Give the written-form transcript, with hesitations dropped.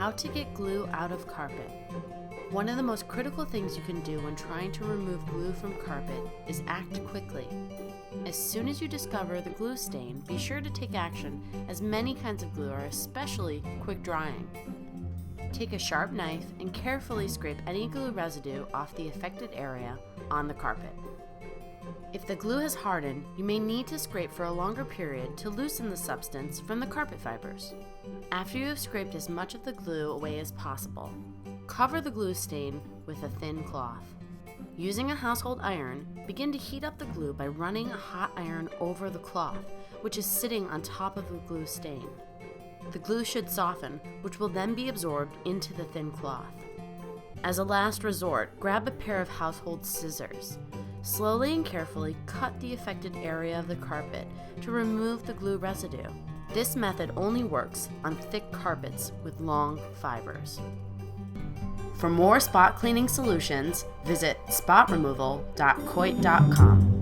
How to get glue out of carpet. One of the most critical things you can do when trying to remove glue from carpet is act quickly. As soon as you discover the glue stain, be sure to take action, as many kinds of glue are especially quick drying. Take a sharp knife and carefully scrape any glue residue off the affected area on the carpet. If the glue has hardened, you may need to scrape for a longer period to loosen the substance from the carpet fibers. After you have scraped as much of the glue away as possible, cover the glue stain with a thin cloth. Using a household iron, begin to heat up the glue by running a hot iron over the cloth, which is sitting on top of the glue stain. The glue should soften, which will then be absorbed into the thin cloth. As a last resort, grab a pair of household scissors. Slowly and carefully cut the affected area of the carpet to remove the glue residue. This method only works on thick carpets with long fibers. For more spot cleaning solutions, visit spotremoval.coit.com.